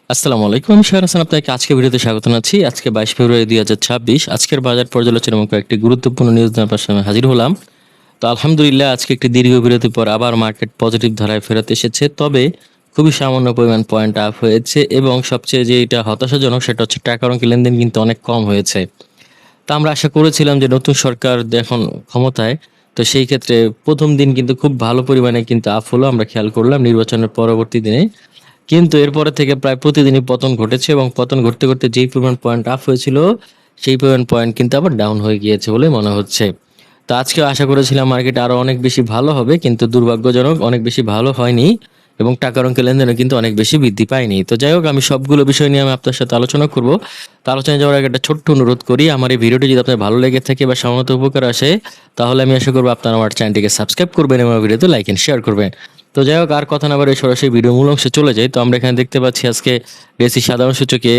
আসসালামু আলাইকুম। আমি শাহর হাসান আপনাকে আজকের ভিডিওতে স্বাগত জানাচ্ছি। আজকে 22 ফেব্রুয়ারি 2026 আজকের বাজার পর্যালোচনা এবং কয়েকটি গুরুত্বপূর্ণ নিউজ নিয়ে আপনার সামনে হাজির হলাম। তো আলহামদুলিল্লাহ আজকে একটি দীর্ঘ বিরতির পর আবার মার্কেট পজিটিভ ধারায় ফেরত এসেছে। তবে খুবই সামান্য পরিমাণ পয়েন্ট আপ হয়েছে এবং সবচেয়ে যেটা হতাশাজনক সেটা হচ্ছে টাকার অঙ্কের লেনদেন কিন্তু অনেক কম হয়েছে। তা আমরা আশা করেছিলাম যে নতুন সরকার এখন ক্ষমতায়, তো সেই ক্ষেত্রে প্রথম দিন কিন্তু খুব ভালো পরিমাণে কিন্তু আপ হলো আমরা খেয়াল করলাম নির্বাচনের পরবর্তী দিনে। কিন্তু এরপরে থেকে প্রায় প্রতিদিনই পতন ঘটেছে এবং পতন ঘটতে ঘটতে যেই পরিমাণ পয়েন্ট আপ হয়েছিল সেই পরিমাণ পয়েন্ট কিন্তু আবার ডাউন হয়ে গিয়েছে বলে মনে হচ্ছে। তো আজকে আশা করেছিলাম মার্কেট আরো অনেক বেশি ভালো হবে, কিন্তু দুর্ভাগ্যজনক অনেক বেশি ভালো হয়নি এবং টাকার অঙ্কের লেনদেনও কিন্তু অনেক বেশি বৃদ্ধি পায়নি। তো যাই হোক, আমি সবগুলো বিষয় নিয়ে আমি আপনার সাথে আলোচনা করব। তো আলোচনায় যাওয়ার আগে একটা ছোট্ট অনুরোধ করি, আমার এই ভিডিওটি যদি আপনার ভালো লেগে থাকে বা সামান্য উপকার আসে, তাহলে আমি আশা করবো আপনারা আমার চ্যানেলটিকে সাবস্ক্রাইব করবেন এবং ভিডিওতে লাইক এন্ড শেয়ার করবেন। তো যাই হোক, আর কথা না বাড়িয়ে সরাসরি ভিডিও মূল অংশে চলে যাই। তো আমরা এখানে দেখতে পাচ্ছি আজকে ডিএসসি সাধারণ সূচকে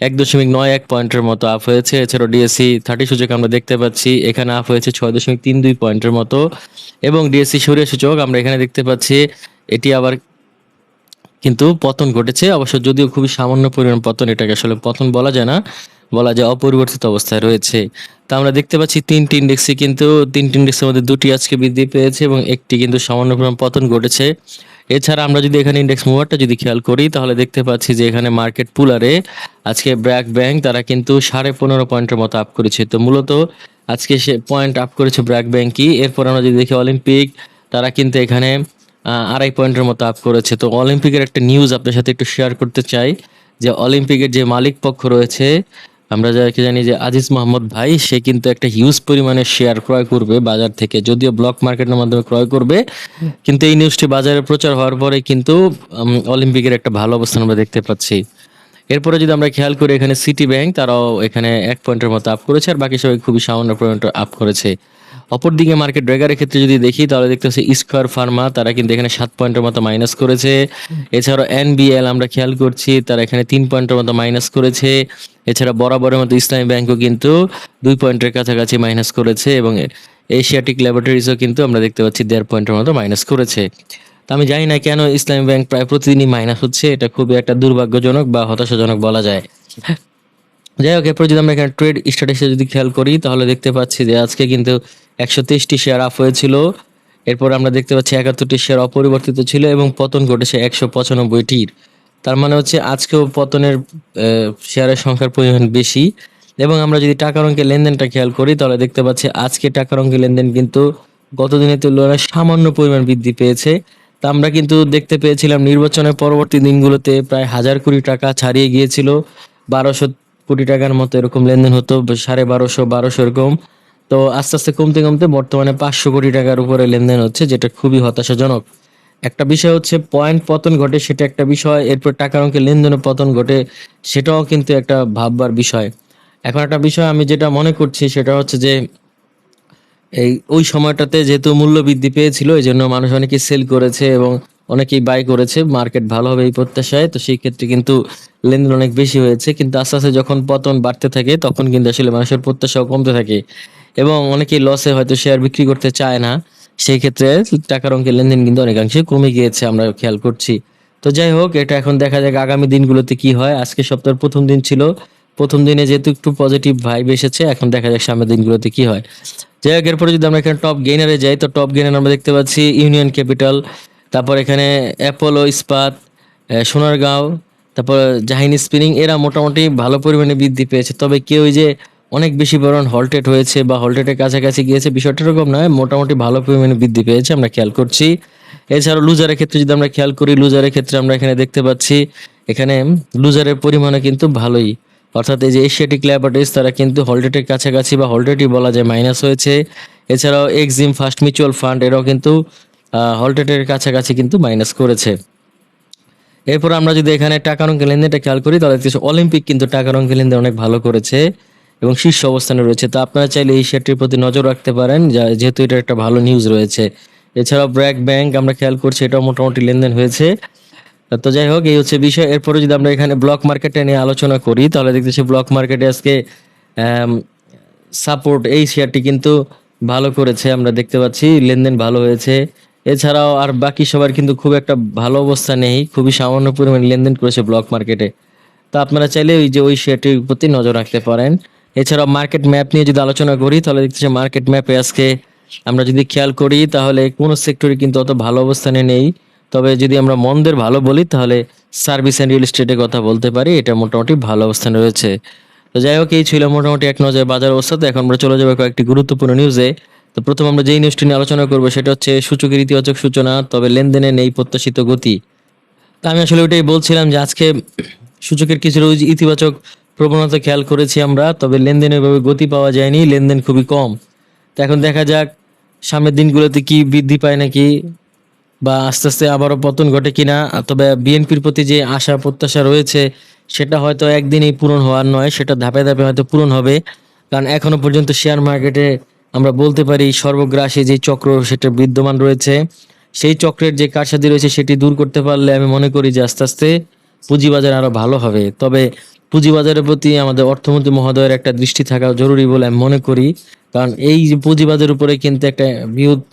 1.91 পয়েন্টের মতো আপ হয়েছে। এছাড়াও ডিএসসি 30 সূচক আমরা দেখতে পাচ্ছি এখানে আপ হয়েছে 6.32 পয়েন্টের মতো, এবং ডিএসসি সরিয়া সূচক আমরা এখানে দেখতে পাচ্ছি এটি আবার কিন্তু পতন ঘটেছে। অবশ্য যদিও খুবই সামান্য পরিমাণ পতন, এটাকে আসলে পতন বলা যায় না, বলা যায় অপরিবর্তিত অবস্থায় রয়েছে। তা আমরা দেখতে পাচ্ছি তিনটি ইন্ডেক্সের মধ্যে দুটি আজকে বৃদ্ধি পেয়েছে এবং একটি কিন্তু সামান্য পরিমাণ পতন ঘটেছে। এছাড়া আমরা যদি এখানে ইন্ডেক্স মুভারটা যদি খেয়াল করি তাহলে দেখতে পাচ্ছি যে এখানে মার্কেট পুলারে আজকে ব্র্যাক ব্যাংক তারা কিন্তু 15.5 পয়েন্টের মতো আপ করেছে। তো মূলত আজকে সে পয়েন্ট আপ করেছে ব্র্যাক ব্যাংকই। এরপর আমরা যদি দেখি অলিম্পিক, তারা কিন্তু এখানে 2.5 পয়েন্টের মতো আপ করেছে। তো অলিম্পিকের একটা নিউজ আপনার সাথে একটু শেয়ার করতে চাই, যে অলিম্পিকের যে মালিক পক্ষ রয়েছে, আমরা যাকে জানি যে আজিজ মোহাম্মদ ভাই, সে কিন্তু একটা হিউজ পরিমাণে শেয়ার ক্রয় করবে বাজার থেকে, যদিও ব্লক মার্কেটের মাধ্যমে ক্রয় করবে। কিন্তু এই নিউজটি বাজারে প্রচার হওয়ার পরে কিন্তু অলিম্পিকের একটা ভালো অবস্থান আমরা দেখতে পাচ্ছি। এরপরে যদি আমরা খেয়াল করি এখানে সিটি ব্যাংক, তারাও এখানে 1 পয়েন্টের মতো আপ করেছে, আর বাকি সবাই খুবই সামান্য পরিমাণ আপ করেছে। অপরদিকে মার্কেট ড্রেগারের ক্ষেত্রে যদি দেখি তাহলে দেখতে পাচ্ছি স্কয়ার ফার্মা, তারা কিন্তু এখানে 7 পয়েন্টের মতো মাইনাস করেছে। এছাড়াও এনবিএল আমরা খেয়াল করছি, তারা এখানে 3 পয়েন্টের মতো মাইনাস করেছে। এছাড়া বরাবরের মতো ইসলামী ব্যাংকও কিন্তু 2 পয়েন্টের কাছাকাছি মাইনাস করেছে, এবং এশিয়াটিক ল্যাবরেটরিজও কিন্তু আমরা দেখতে পাচ্ছি 1.5 পয়েন্টের মতো মাইনাস করেছে। তো আমি জানি না কেন ইসলামী ব্যাংক প্রায় প্রতিদিনই মাইনাস হচ্ছে, এটা খুবই একটা দুর্ভাগ্যজনক বা হতাশাজনক বলা যায়। যাই হোক, এরপর যদি আমরা এখানে ট্রেড স্ট্যাটাসে যদি খেয়াল করি তাহলে দেখতে পাচ্ছি যে আজকে কিন্তু 123টি শেয়ার আপ হয়েছিল। এরপর আমরা দেখতে পাচ্ছি 71টি শেয়ার অপরিবর্তিত ছিল এবং পতন ঘটেছে 195টির। তার মানে হচ্ছে আজকেও পতনের শেয়ারের সংখ্যার পরিমাণ বেশি। এবং আমরা যদি টাকার অঙ্কের লেনদেনটা খেয়াল করি তাহলে দেখতে পাচ্ছি আজকে টাকার অঙ্কের লেনদেন কিন্তু গত দিনের তুলনায় সামান্য পরিমাণ বৃদ্ধি পেয়েছে। তা আমরা কিন্তু দেখতে পেয়েছিলাম নির্বাচনের পরবর্তী দিনগুলোতে প্রায় 1,000 কোটি টাকা ছাড়িয়ে গিয়েছিল, 1,200 কোটি টাকার মতো এরকম লেনদেন হতো, 1,250 এরকম। তো আস্তে আস্তে কমতে কমতে বর্তমানে 500 কোটি টাকার উপরে লেনদেন হচ্ছে, যেটা খুবই হতাশাজনক। একটা বিষয় হচ্ছে পয়েন্ট পতন ঘটে, সেটা একটা বিষয়, এরপর টাকার অঙ্কের লেনদেনে পতন ঘটে, সেটাও কিন্তু একটা ভাববার বিষয়। এখন একটা বিষয় আমি যেটা মনে করছি সেটা হচ্ছে যে ওই সময়টাতে যেহেতু মূল্য বৃদ্ধি পেয়েছিল এই জন্য মানুষ অনেকেই সেল করেছে এবং অনেকেই বাই করেছে মার্কেট ভালো হবে এই প্রত্যাশায়। তো সেই ক্ষেত্রে কিন্তু লেনদেন অনেক বেশি হয়েছে, কিন্তু আস্তে আস্তে যখন পতন বাড়তে থাকে তখন কিন্তু আসলে মানুষের প্রত্যাশাও কমতে থাকে এবং অনেকেই লসে হয়তো শেয়ার বিক্রি করতে চায় না। সেই ক্ষেত্রে টাকার অঙ্কের লেনদেন কিন্তু অনেকাংশে কমে গিয়েছে, আমরা খেয়াল করছি। তো যাই হোক, এটা এখন দেখা যাক আগামী দিনগুলোতে কি হয়। আজকে সপ্তাহের প্রথম দিন ছিল, প্রথম দিনে যেহেতু একটু পজিটিভ ভাইব এসেছে, এখন দেখা যাক সামনের দিনগুলোতে কি হয়। যাই হোক, এরপরে যদি আমরা এখানে টপ গেইনারে যাই তো টপ গেইনার আমরা দেখতে পাচ্ছি ইউনিয়ন ক্যাপিটাল, তারপর এখানে অ্যাপোলো ইস্পাত, সোনারগাঁও, তারপর জাহিন স্পিনিং, এরা মোটামুটি ভালো পরিমাণে বৃদ্ধি পেয়েছে। তবে কেউ যে অনেক বেশি পরিমাণ হল্টেড হয়েছে বা হল্টেডের কাছাকাছি গিয়েছে বিষয়টা এরকম নয়, মোটামুটি ভালো পরিমাণে বৃদ্ধি পেয়েছে আমরা খেয়াল করছি। এছাড়াও লুজারের ক্ষেত্রে যদি আমরা খেয়াল করি, লুজারের ক্ষেত্রে আমরা এখানে দেখতে পাচ্ছি এখানে লুজারের পরিমাণে কিন্তু ভালোই, অর্থাৎ এই যে এশিয়াটিক ল্যাবরেটরিজ তারা কিন্তু হলডেটের কাছাকাছি বা হলডেটই বলা যায় মাইনাস হয়েছে। এছাড়াও এক্সিম ফার্স্ট মিউচুয়াল ফান্ড এরাও কিন্তু হলডেটের কাছাকাছি কিন্তু মাইনাস করেছে। এরপর আমরা যদি এখানে টাকার অঙ্কের লেনদেনটা খেয়াল করি তাহলে অলিম্পিক কিন্তু টাকার অঙ্কের লেনদেন অনেক ভালো করেছে এবং শীর্ষ অবস্থানে রয়েছে। তো আপনারা চাইলে এই শেয়ারটির প্রতি নজর রাখতে পারেন, যেহেতু এটা একটা ভালো নিউজ রয়েছে। এছাড়াও ব্র্যাক ব্যাংক আমরা খেয়াল করছি, এটাও মোটামুটি লেনদেন হয়েছে। তো যাই হোক, এই হচ্ছে বিষয়। এরপরে যদি আমরা এখানে ব্লক মার্কেটে নিয়ে আলোচনা করি তাহলে দেখতেছি ব্লক মার্কেটে আজকে সাপোর্ট এই শেয়ারটি কিন্তু ভালো করেছে, আমরা দেখতে পাচ্ছি লেনদেন ভালো হয়েছে। এছাড়াও আর বাকি সবার কিন্তু খুব একটা ভালো অবস্থা নেই, খুবই সামান্য পরিমাণ লেনদেন করেছে ব্লক মার্কেটে। তো আপনারা চাইলে ওই শেয়ারটির প্রতি নজর রাখতে পারেন। এছাড়াও মার্কেট ম্যাপ নিয়ে যদি আলোচনা করি তাহলে দেখতেছি মার্কেট ম্যাপে আজকে আমরা যদি খেয়াল করি তাহলে কোনো সেক্টরে কিন্তু অত ভালো অবস্থানে নেই। তবে যদি আমরা মন্দের ভালো বলি তাহলে সার্ভিস অ্যান্ড রিয়েল এস্টেটের কথা বলতে পারি, এটা মোটামুটি ভালো অবস্থানে রয়েছে। তো যাই হোক, এই ছিল মোটামুটি এক নজর বাজার অবস্থা। তো এখন আমরা চলে যাবো কয়েকটি গুরুত্বপূর্ণ নিউজে। তো প্রথম আমরা যেই নিউজটি নিয়ে আলোচনা করবো সেটা হচ্ছে সূচকের ইতিবাচক সূচনা, তবে লেনদেনে নেই প্রত্যাশিত গতি। তা আমি আসলে ওইটাই বলছিলাম যে আজকে সূচকের কিছু ইতিবাচক প্রবণতা খেয়াল করেছি আমরা, তবে লেনদেনের ভাবে গতি পাওয়া যায়নি, লেনদেন খুবই কম। তো এখন দেখা যাক সামনের দিনগুলোতে কি বৃদ্ধি পায় নাকি, বা আস্তে আস্তে আবারও পতন ঘটে কিনা। তবে বিএনপির প্রতি যে আশা প্রত্যাশা রয়েছে সেটা হয়তো একদিনেই পূরণ হওয়ার নয়, সেটা ধাপে ধাপে হয়তো পূরণ হবে। কারণ এখনো পর্যন্ত শেয়ার মার্কেটে আমরা বলতে পারি সর্বগ্রাসী যে চক্র সেটা বিদ্যমান রয়েছে। সেই চক্রের যে কারসাজি রয়েছে সেটি দূর করতে পারলে আমি মনে করি যে আস্তে আস্তে পুঁজিবাজার আরো ভালো হবে। তবে পুঁজিবাজারের প্রতি আমাদের অর্থমন্ত্রী মহোদয়ের একটা দৃষ্টি থাকা জরুরি বলে আমি মনে করি। কারণ এই যে পুঁজিবাজারের উপরে কিন্তু একটা বৃহৎ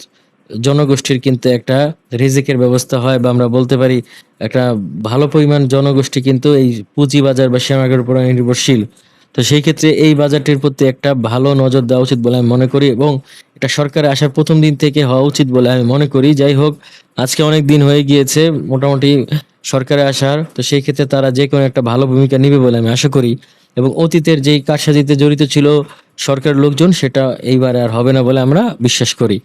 জনগোষ্ঠীর কিন্তু একটা রিজিকের ব্যবস্থা হয়, বা আমরা বলতে পারি একটা ভালো পরিমাণ জনগোষ্ঠী কিন্তু এই পুঁজিবাজার বা শেয়ার মার্কেটের উপর নির্ভরশীল। তো সেই ক্ষেত্রে এই বাজারটির প্রতি একটা ভালো নজর দেওয়া উচিত বলে আমি মনে করি, এবং এটা সরকারে আসার প্রথম দিন থেকে হওয়া উচিত বলে আমি মনে করি। যাই হোক, আজকে অনেক দিন হয়ে গিয়েছে মোটামুটি সরকারে আসার, তো সেই ক্ষেত্রে তারা যে কোনো একটা ভালো ভূমিকা নেবে বলে আমি আশা করি। এবং অতীতের যেই কারসাজিতে জড়িত ছিল সরকারের লোকজন সেটা এইবারে আর হবে না বলে আমরা বিশ্বাস করি।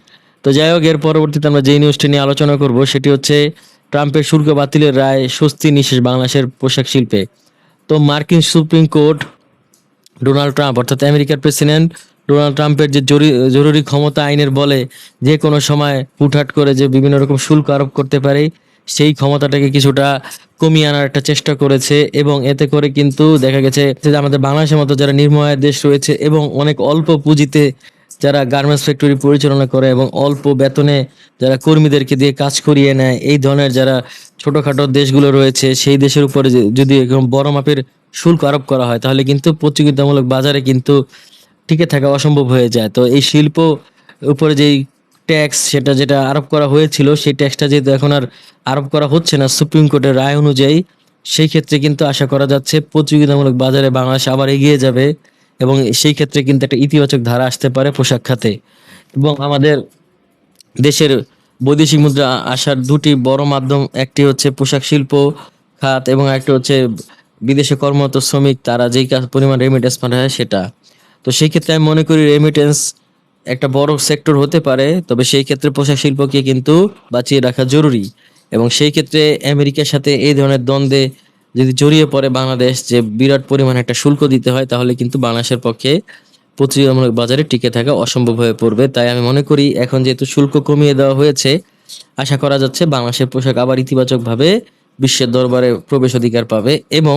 তো যাই হোক, এর পরবর্তীতে আমরা যেই নিউজটি নিয়ে আলোচনা করব সেটি হচ্ছে ট্রাম্পের শুল্ক বাতিলের রায়, স্বস্তি নিঃশ্বাস বাংলাদেশের পোশাক শিল্পে। তো মার্কিন সুপ্রিম কোর্ট ডোনাল্ড ট্রাম্প অর্থাৎ আমেরিকার প্রেসিডেন্ট ডোনাল্ড ট্রাম্পের যে জরুরি ক্ষমতা আইনের বলে যে কোনো সময় হুটহাট করে যে বিভিন্ন রকম শুল্ক আরোপ করতে পারে, সেই ক্ষমতাটাকে কিছুটা কমিয়ে আনার একটা চেষ্টা করেছে। এবং এতে করে কিন্তু দেখা গেছে যে আমাদের বাংলাদেশের মতো যারা নিম্নআয়ের দেশ রয়েছে এবং অনেক অল্প পুঁজিতে যারা গার্মেন্টস ফ্যাক্টরি পরিচালনা করে এবং অল্প বেতনে যারা কর্মীদেরকে দিয়ে কাজ করিয়ে নেয়, এই ধরনের যারা ছোটখাটো দেশগুলো রয়েছে সেই দেশের উপরে যদি এরকম বড় মাপের শুল্ক আরোপ করা হয় তাহলে কিন্তু প্রতিযোগিতামূলক বাজারে কিন্তু টিকে থাকা অসম্ভব হয়ে যায়। তো এই শিল্প উপরে যেই ট্যাক্স সেটা যেটা আরোপ করা হয়েছিল সেই ট্যাক্সটা যেহেতু এখন আর আরোপ করা হচ্ছে না সুপ্রিম কোর্টের রায় অনুযায়ী, সেই ক্ষেত্রে কিন্তু আশা করা যাচ্ছে প্রতিযোগিতামূলক বাজারে বাংলাদেশ আবার এগিয়ে যাবে, এবং সেই ক্ষেত্রে কিন্তু একটা ইতিবাচক ধারা আসতে পারে পোশাক খাতে। এবং আমাদের দেশের বৈদেশিক মুদ্রা আসার দুটি বড় মাধ্যম, একটি হচ্ছে পোশাক শিল্প খাত এবং একটি হচ্ছে বিদেশে কর্মরত শ্রমিক তারা যেই পরিমাণ রেমিটেন্স পাঠায় সেটা। তো সেই ক্ষেত্রে আমি মনে করি রেমিটেন্স একটা বড় সেক্টর হতে পারে, তবে সেই ক্ষেত্রে পোশাক শিল্পকে কিন্তু বাঁচিয়ে রাখা জরুরি। এবং সেই ক্ষেত্রে আমেরিকার সাথে এই ধরনের দ্বন্দ্বে যদি জড়িয়ে পড়ে বাংলাদেশ, যে বিরাট পরিমাণ একটা শুল্ক দিতে হয়, তাহলে কিন্তু বাংলাদেশের পক্ষে প্রতিযোগিতামূলক বাজারে টিকে থাকা অসম্ভব হয়ে পড়বে। তাই আমি মনে করি এখন যেহেতু শুল্ক কমিয়ে দেওয়া হয়েছে, আশা করা যাচ্ছে বাংলাদেশের পোশাক আবার ইতিবাচকভাবে বিশ্বের দরবারে প্রবেশ অধিকার পাবে এবং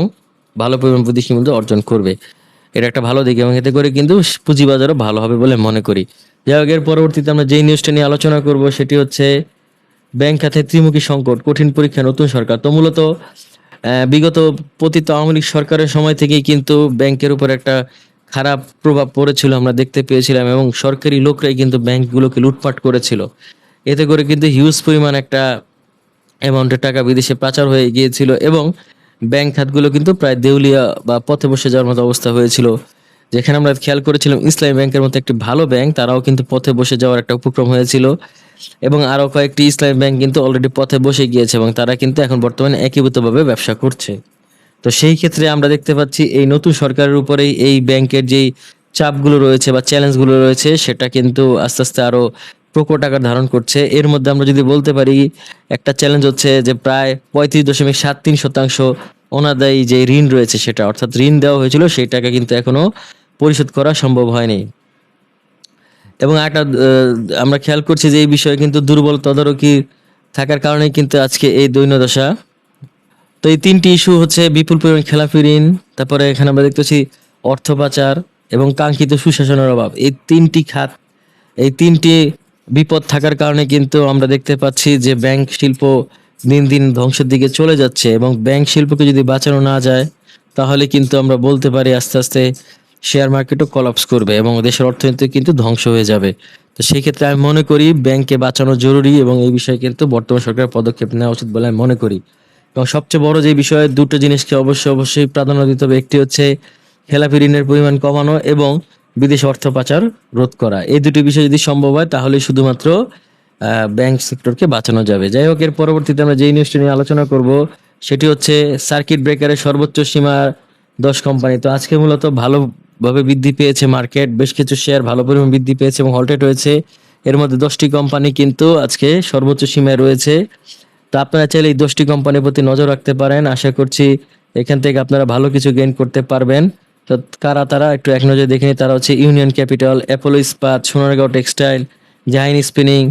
ভালো পরিমাণ বিদেশি মূল্য অর্জন করবে। এটা একটা ভালো দিক, এবং এতে করে কিন্তু পুঁজিবাজারও ভালো হবে বলে মনে করি। যাই হোক, এর পরবর্তীতে আমরা যেই নিউজটা নিয়ে আলোচনা করব সেটি হচ্ছে ব্যাংক খাতে ত্রিমুখী সংকট, কঠিন পরীক্ষা নতুন সরকার। তো মূলত বিগত পতিত আওয়ামী লীগ সরকারের সময় থেকেই কিন্তু ব্যাংকের উপর একটা খারাপ প্রভাব পড়েছিল আমরা দেখতে পেয়েছিলাম, এবং সরকারি লোকরাই কিন্তু ব্যাংকগুলোকে লুটপাট করেছিল। এতে করে কিন্তু হিউজ পরিমাণ একটা অ্যামাউন্টের টাকা বিদেশে পাচার হয়ে গিয়েছিল, এবং ব্যাংক খাতগুলো কিন্তু প্রায় দেউলিয়া বা পথে বসে যাওয়ার মতো অবস্থা হয়েছিল। যেখানে আমরা খেয়াল করেছিলাম ইসলামী ব্যাংকের মতো একটি ভালো ব্যাংক, তারাও কিন্তু পথে বসে যাওয়ার একটা উপক্রম হয়েছিল, এবং আরো কয়েকটি ইসলামী ব্যাংক কিন্তু অলরেডি পথে বসে গিয়েছে এবং তারা কিন্তু এখন বর্তমানে একীভূতভাবে ব্যবসা করছে। তো সেই ক্ষেত্রে আমরা দেখতে পাচ্ছি এই নতুন সরকারের উপরেই এই ব্যাংকের যেই চাপগুলো রয়েছে বা চ্যালেঞ্জগুলো রয়েছে সেটা কিন্তু আস্তে আস্তে আরো প্রকট আকার ধারণ করছে। এর মধ্যে আমরা যদি বলতে পারি একটা চ্যালেঞ্জ হচ্ছে যে প্রায় 35.73% অনাদায়ী যে ঋণ রয়েছে সেটা, অর্থাৎ ঋণ দেওয়া হয়েছিল সেই টাকা কিন্তু এখনো পরিশোধ করা সম্ভব হয়নি। এবং একটা আমরা খেয়াল করছি যে এই বিষয়ে কিন্তু দুর্বল তদারকি থাকার কারণে কিন্তু আজকে এই দৈন্যদশা। তো এই তিনটি ইস্যু হচ্ছে বিপুল পরিমাণ খেলাপি ঋণ, তারপরে এখানে আমরা দেখতেছি অর্থ পাচার এবং কাঙ্ক্ষিত সুশাসনের অভাব। এই তিনটি খাত, এই তিনটি বিপদ থাকার কারণে কিন্তু আমরা দেখতে পাচ্ছি যে ব্যাংক শিল্প দিন দিন ধ্বংসের দিকে চলে যাচ্ছে, এবং ব্যাংক শিল্পকে যদি বাঁচানো না যায় তাহলে কিন্তু আমরা বলতে পারি আস্তে আস্তে শেয়ার মার্কেটও কলাপস করবে এবং দেশের অর্থনীতি কিন্তু ধ্বংস হয়ে যাবে। তো সেই ক্ষেত্রে আমি মনে করি ব্যাংকে বাঁচানো জরুরি এবং এই বিষয়ে কিন্তু বর্তমান সরকারের পদক্ষেপ নেওয়া উচিত বলে আমি মনে করি। এবং সবচেয়ে বড় যে বিষয়, দুটো জিনিসকে অবশ্যই প্রাধান্য দিতে হবে। একটি হচ্ছে খেলাপি ঋণের পরিমাণ কমানো এবং বিদেশ অর্থ পাচার রোধ করা। এই দুটি বিষয় যদি সম্ভব হয় তাহলে শুধুমাত্র ব্যাংক সেক্টরকে বাঁচানো যাবে। যাই হোক, এর পরবর্তীতে আমরা যেই নিউজটি নিয়ে আলোচনা করব সেটি হচ্ছে সার্কিট ব্রেকারের সর্বোচ্চ সীমা 10 কোম্পানি। তো আজকে মূলত ভালোভাবে বৃদ্ধি পেয়েছে মার্কেট, বেশ কিছু শেয়ার ভালো পরিমাণ বৃদ্ধি পেয়েছে এবং হল্টেড হয়েছে। এর মধ্যে 10টি কোম্পানি কিন্তু আজকে সর্বোচ্চ সীমায় রয়েছে। তো আপনারা চাইলে এই 10টি কোম্পানির প্রতি নজর রাখতে পারেন। আশা করছি এখান থেকে আপনারা ভালো কিছু গেইন করতে পারবেন। তো কারা তারা একটু এক নজরে দেখে নিই। তারা হচ্ছে union Capital, Apollo Ispat, Sonargaon Textile, Zaheen Spinning,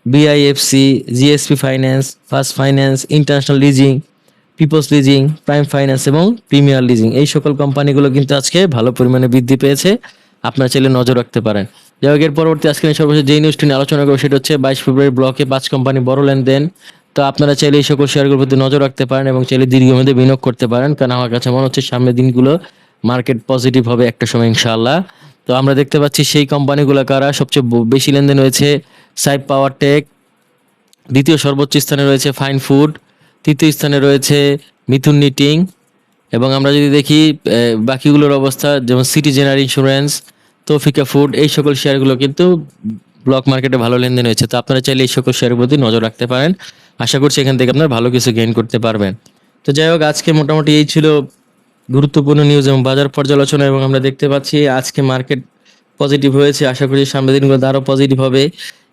BIFC, GSP Finance, First Finance, International Leasing, Peoples Leasing, Prime Finance এবং প্রিমিয়ার লিজিং। এই সকল কোম্পানিগুলো কিন্তু আজকে ভালো পরিমাণে বৃদ্ধি পেয়েছে। আপনারা চাইলে নজর রাখতে পারেন। যাই হোক, এর পরবর্তী আজকে সর্বশেষ যেই নিউজটি নিয়ে আলোচনা করবো সেটা হচ্ছে 22 ফেব্রুয়ারি ব্লকে 5 কোম্পানি বড় লেনদেন। তো আপনারা চাইলে এই সকল শেয়ারগুলোর প্রতি নজর রাখতে পারেন এবং চাইলে দীর্ঘমেয়াদে বিনিয়োগ করতে পারেন, কারণ আমার কাছে মনে হচ্ছে সামনের দিনগুলো মার্কেট পজিটিভ হবে একটা সময় ইনশাআল্লাহ। তো আমরা দেখতে পাচ্ছি সেই কোম্পানিগুলো কারা। সবচেয়ে বেশি লেনদেন হয়েছে সাইপ পাওয়ার টেক, দ্বিতীয় সর্বোচ্চ স্থানে রয়েছে ফাইন ফুড, তৃতীয় স্থানে রয়েছে মিথুন নিটিং। এবং আমরা যদি দেখি বাকিগুলোর অবস্থা, যেমন city general insurance, Tofika food, এই সকল শেয়ারগুলো কিন্তু ব্লক মার্কেটে ভালো লেনদেন হয়েছে। তো আপনারা চাইলে এই সকল শেয়ারের প্রতি নজর রাখতে পারেন। আশা করছি এখান থেকে আপনারা ভালো কিছু গেইন করতে পারবেন। তো যাই হোক, আজকে মোটামুটি এই ছিল গুরুত্বপূর্ণ নিউজ এবং বাজার পর্যালোচনা। এবং আমরা দেখতে পাচ্ছি আজকে মার্কেট পজিটিভ হয়েছে। আশা করি সামনের দিনগুলো আরও পজিটিভ হবে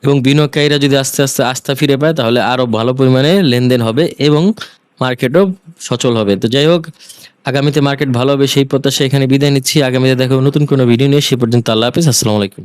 এবং বিনিয়োগকারীরা যদি আস্তে আস্তে আস্থা ফিরে পায় তাহলে আরও ভালো পরিমাণে লেনদেন হবে এবং মার্কেটও সচল হবে। তো যাই হোক, আগামীতে মার্কেট ভালো হবে সেই প্রত্যাশা এখানে বিদায় নিচ্ছি। আগামীতে দেখা হবে নতুন কোনো ভিডিও নিয়ে। সে পর্যন্ত আল্লাহ হাফিজ, আসসালামু আলাইকুম।